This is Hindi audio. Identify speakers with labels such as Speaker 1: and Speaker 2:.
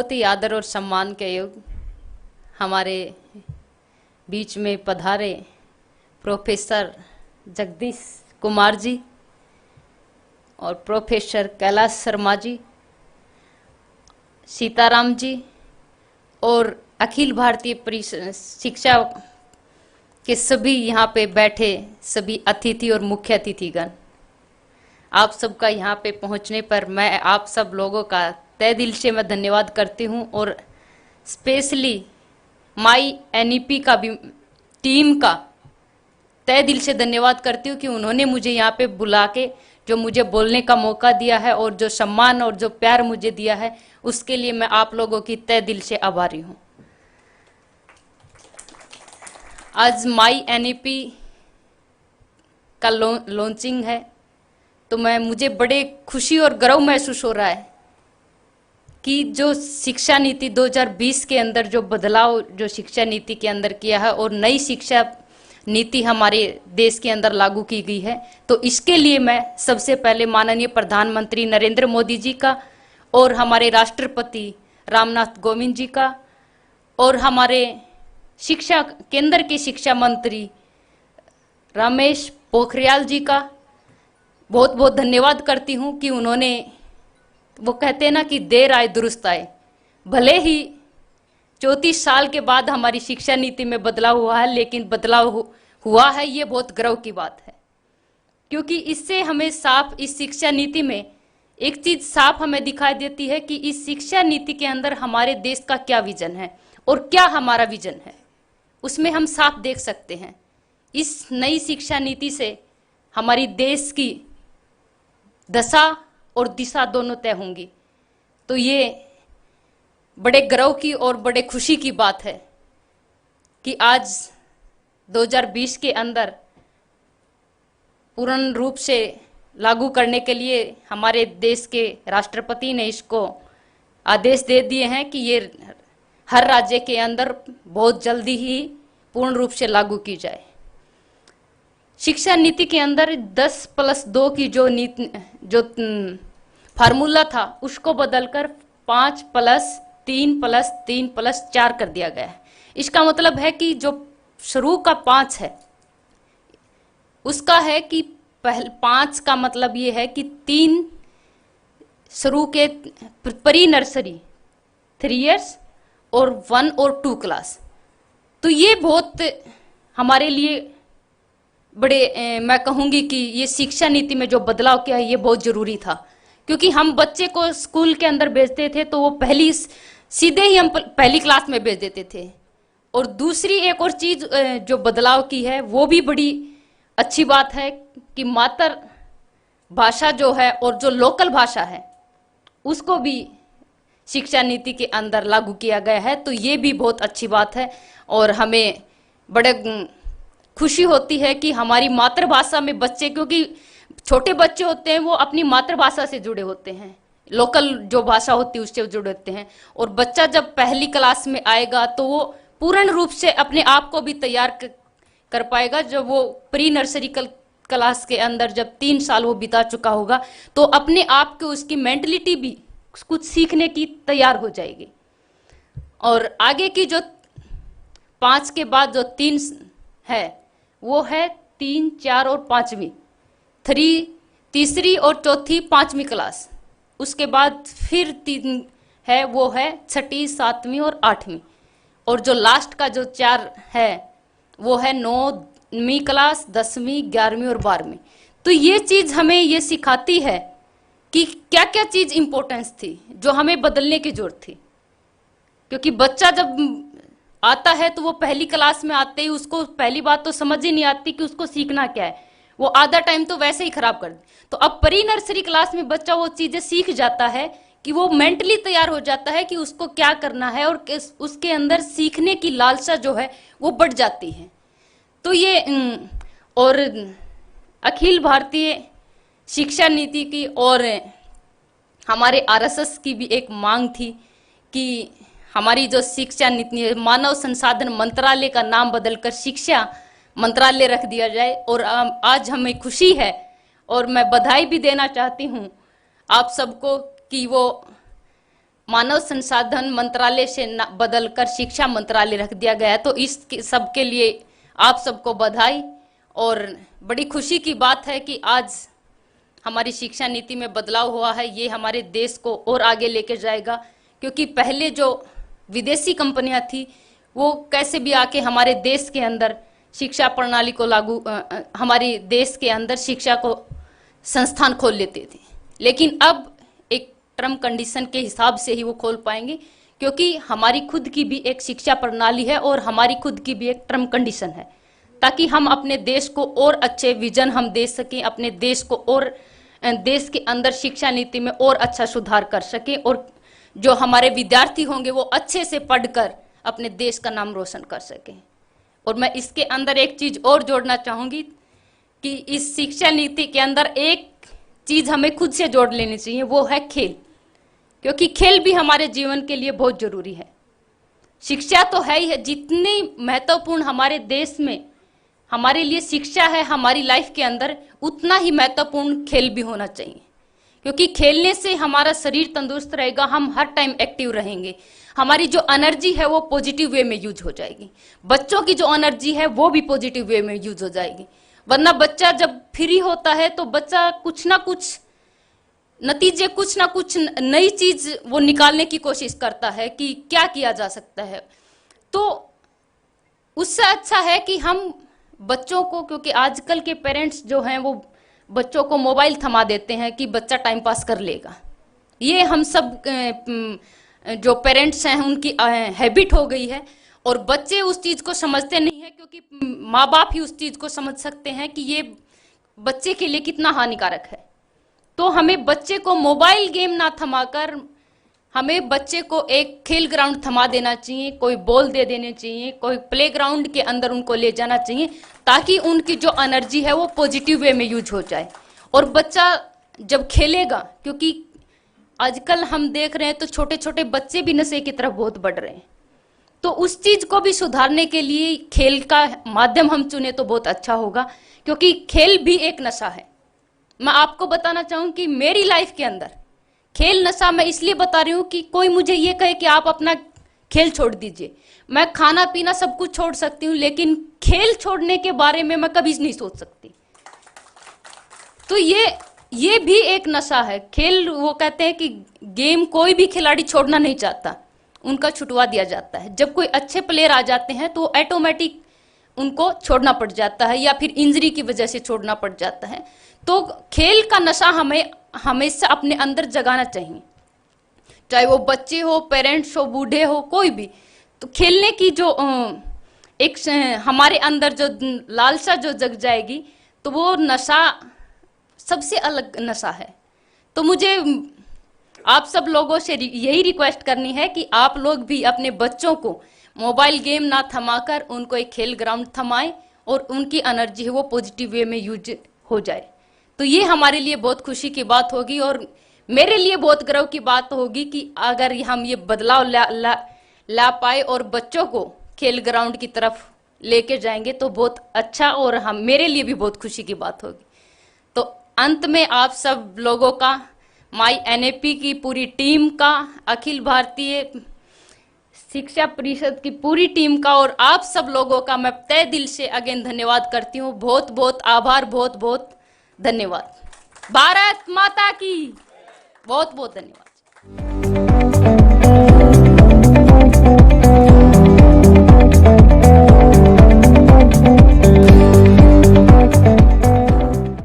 Speaker 1: बहुत ही आदर और सम्मान के योग हमारे बीच में पधारे प्रोफेसर जगदीश कुमार जी और प्रोफेसर कैलाश शर्मा जी, सीताराम जी और अखिल भारतीय शिक्षा के सभी यहाँ पे बैठे सभी अतिथि और मुख्य अतिथिगण, आप सबका यहाँ पे पहुँचने पर मैं आप सब लोगों का तहे दिल से मैं धन्यवाद करती हूँ और स्पेशली माई एनईपी का भी टीम का तहे दिल से धन्यवाद करती हूँ कि उन्होंने मुझे यहाँ पे बुला के जो मुझे बोलने का मौका दिया है और जो सम्मान और जो प्यार मुझे दिया है उसके लिए मैं आप लोगों की तहे दिल से आभारी हूँ। आज माई एनईपी का लॉन्चिंग है तो मुझे बड़े खुशी और गर्व महसूस हो रहा है कि जो शिक्षा नीति 2020 के अंदर जो बदलाव जो शिक्षा नीति के अंदर किया है और नई शिक्षा नीति हमारे देश के अंदर लागू की गई है, तो इसके लिए मैं सबसे पहले माननीय प्रधानमंत्री नरेंद्र मोदी जी का और हमारे राष्ट्रपति रामनाथ कोविंद जी का और हमारे शिक्षा केंद्र के शिक्षा मंत्री रमेश पोखरियाल जी का बहुत बहुत धन्यवाद करती हूँ कि उन्होंने, वो कहते हैं ना कि देर आए दुरुस्त आए, भले ही 34 साल के बाद हमारी शिक्षा नीति में बदलाव हुआ है, लेकिन बदलाव हुआ है ये बहुत गर्व की बात है, क्योंकि इससे हमें साफ इस शिक्षा नीति में एक चीज साफ हमें दिखाई देती है कि इस शिक्षा नीति के अंदर हमारे देश का क्या विजन है और क्या हमारा विजन है, उसमें हम साफ देख सकते हैं। इस नई शिक्षा नीति से हमारी देश की दशा और दिशा दोनों तय होंगी, तो ये बड़े गर्व की और बड़े खुशी की बात है कि आज 2020 के अंदर पूर्ण रूप से लागू करने के लिए हमारे देश के राष्ट्रपति ने इसको आदेश दे दिए हैं कि ये हर राज्य के अंदर बहुत जल्दी ही पूर्ण रूप से लागू की जाए। शिक्षा नीति के अंदर 10+2 की जो फार्मूला था उसको बदलकर 5+3+3+4 कर दिया गया है। इसका मतलब है कि जो शुरू का 5 है उसका है कि 5 का मतलब ये है कि 3 शुरू के प्री नर्सरी 3 इयर्स और 1 और 2 क्लास, तो ये बहुत हमारे लिए बड़े मैं कहूँगी कि ये शिक्षा नीति में जो बदलाव किया है ये बहुत ज़रूरी था, क्योंकि हम बच्चे को स्कूल के अंदर भेजते थे तो वो सीधे ही हम पहली क्लास में भेज देते थे। और दूसरी एक और चीज़ जो बदलाव की है वो भी बड़ी अच्छी बात है कि मातृ भाषा जो है और जो लोकल भाषा है उसको भी शिक्षा नीति के अंदर लागू किया गया है, तो ये भी बहुत अच्छी बात है। और हमें बड़े खुशी होती है कि हमारी मातृभाषा में बच्चे, क्योंकि छोटे बच्चे होते हैं वो अपनी मातृभाषा से जुड़े होते हैं, लोकल जो भाषा होती है उससे जुड़े होते हैं, और बच्चा जब पहली क्लास में आएगा तो वो पूर्ण रूप से अपने आप को भी तैयार कर पाएगा। जब वो प्री नर्सरी क्लास के अंदर जब 3 साल वो बिता चुका होगा तो अपने आप को उसकी मेंटलिटी भी कुछ सीखने की तैयार हो जाएगी। और आगे की जो 5 के बाद जो 3 है वो है 3, 4 और 5वीं, तीसरी और चौथी 5वीं क्लास। उसके बाद फिर 3 है वो है 6ठी, 7वीं और 8वीं, और जो लास्ट का जो 4 है वो है 9वीं क्लास, 10वीं, 11वीं और 12वीं। तो ये चीज़ हमें ये सिखाती है कि क्या क्या चीज़ इम्पोर्टेंस थी जो हमें बदलने की जरूरत थी, क्योंकि बच्चा जब आता है तो वो पहली क्लास में आते ही उसको पहली बात तो समझ ही नहीं आती कि उसको सीखना क्या है, वो आधा टाइम तो वैसे ही खराब कर दे। तो अब प्री नर्सरी क्लास में बच्चा वो चीज़ें सीख जाता है कि वो मेंटली तैयार हो जाता है कि उसको क्या करना है, और उसके अंदर सीखने की लालसा जो है वो बढ़ जाती है। तो ये और अखिल भारतीय शिक्षा नीति की और हमारे आरएसएस की भी एक मांग थी कि हमारी जो शिक्षा नीति है मानव संसाधन मंत्रालय का नाम बदलकर शिक्षा मंत्रालय रख दिया जाए। और आज हमें खुशी है और मैं बधाई भी देना चाहती हूँ आप सबको कि वो मानव संसाधन मंत्रालय से बदलकर शिक्षा मंत्रालय रख दिया गया है। तो इस सब के लिए आप सबको बधाई। और बड़ी खुशी की बात है कि आज हमारी शिक्षा नीति में बदलाव हुआ है। ये हमारे देश को और आगे लेके जाएगा, क्योंकि पहले जो विदेशी कंपनियां थी वो कैसे भी आके हमारे देश के अंदर शिक्षा प्रणाली को हमारे देश के अंदर शिक्षा को संस्थान खोल लेते थे, लेकिन अब एक टर्म कंडीशन के हिसाब से ही वो खोल पाएंगे, क्योंकि हमारी खुद की भी एक शिक्षा प्रणाली है और हमारी खुद की भी एक टर्म कंडीशन है, ताकि हम अपने देश को और अच्छे विजन हम दे सकें, अपने देश को और देश के अंदर शिक्षा नीति में और अच्छा सुधार कर सकें, और जो हमारे विद्यार्थी होंगे वो अच्छे से पढ़कर अपने देश का नाम रोशन कर सकें। और मैं इसके अंदर एक चीज और जोड़ना चाहूंगी कि इस शिक्षा नीति के अंदर एक चीज हमें खुद से जोड़ लेनी चाहिए, वो है खेल, क्योंकि खेल भी हमारे जीवन के लिए बहुत जरूरी है। शिक्षा तो है ही है, जितनी महत्वपूर्ण हमारे देश में हमारे लिए शिक्षा है हमारी लाइफ के अंदर, उतना ही महत्वपूर्ण खेल भी होना चाहिए, क्योंकि खेलने से हमारा शरीर तंदुरुस्त रहेगा, हम हर टाइम एक्टिव रहेंगे, हमारी जो एनर्जी है वो पॉजिटिव वे में यूज हो जाएगी, बच्चों की जो एनर्जी है वो भी पॉजिटिव वे में यूज हो जाएगी। वरना बच्चा जब फ्री होता है तो बच्चा कुछ ना कुछ नतीजे, कुछ ना कुछ नई चीज वो निकालने की कोशिश करता है कि क्या किया जा सकता है। तो उससे अच्छा है कि हम बच्चों को, क्योंकि आजकल के पेरेंट्स जो हैं वो बच्चों को मोबाइल थमा देते हैं कि बच्चा टाइम पास कर लेगा। ये हम सब जो पेरेंट्स हैं उनकी हैबिट हो गई है, और बच्चे उस चीज को समझते नहीं है, क्योंकि माँ बाप ही उस चीज को समझ सकते हैं कि ये बच्चे के लिए कितना हानिकारक है। तो हमें बच्चे को मोबाइल गेम ना थमाकर हमें बच्चे को एक खेल ग्राउंड थमा देना चाहिए, कोई बॉल दे देने चाहिए, कोई प्ले ग्राउंड के अंदर उनको ले जाना चाहिए, ताकि उनकी जो एनर्जी है वो पॉजिटिव वे में यूज हो जाए। और बच्चा जब खेलेगा, क्योंकि आजकल हम देख रहे हैं तो छोटे छोटे बच्चे भी नशे की तरफ बहुत बढ़ रहे हैं, तो उस चीज को भी सुधारने के लिए खेल का माध्यम हम चुने तो बहुत अच्छा होगा, क्योंकि खेल भी एक नशा है। मैं आपको बताना चाहूँ कि मेरी लाइफ के अंदर खेल नशा मैं इसलिए बता रही हूँ कि कोई मुझे ये कहे कि आप अपना खेल छोड़ दीजिए, मैं खाना पीना सब कुछ छोड़ सकती हूँ, लेकिन खेल छोड़ने के बारे में मैं कभी नहीं सोच सकती। तो ये भी एक नशा है खेल। वो कहते हैं कि गेम कोई भी खिलाड़ी छोड़ना नहीं चाहता, उनका छुटवा दिया जाता है। जब कोई अच्छे प्लेयर आ जाते हैं तो ऑटोमेटिक उनको छोड़ना पड़ जाता है, या फिर इंजरी की वजह से छोड़ना पड़ जाता है। तो खेल का नशा हमें हमेशा अपने अंदर जगाना चाहिए, चाहे वो बच्चे हो, पेरेंट्स हो, बूढ़े हो, कोई भी। तो खेलने की जो एक हमारे अंदर जो लालसा जो जग जाएगी, तो वो नशा सबसे अलग नशा है। तो मुझे आप सब लोगों से यही रिक्वेस्ट करनी है कि आप लोग भी अपने बच्चों को मोबाइल गेम ना थमाकर उनको एक खेल ग्राउंड थमाएं, और उनकी एनर्जी है वो पॉजिटिव वे में यूज हो जाए। तो ये हमारे लिए बहुत खुशी की बात होगी, और मेरे लिए बहुत गर्व की बात होगी कि अगर हम ये बदलाव ला पाए और बच्चों को खेल ग्राउंड की तरफ लेके जाएंगे तो बहुत अच्छा, और हम मेरे लिए भी बहुत खुशी की बात होगी। तो अंत में आप सब लोगों का, माई एनएपी की पूरी टीम का, अखिल भारतीय शिक्षा परिषद की पूरी टीम का, और आप सब लोगों का मैं तहे दिल से अगेन धन्यवाद करती हूँ। बहुत बहुत आभार, बहुत बहुत धन्यवाद। भारत माता की बहुत बहुत धन्यवाद।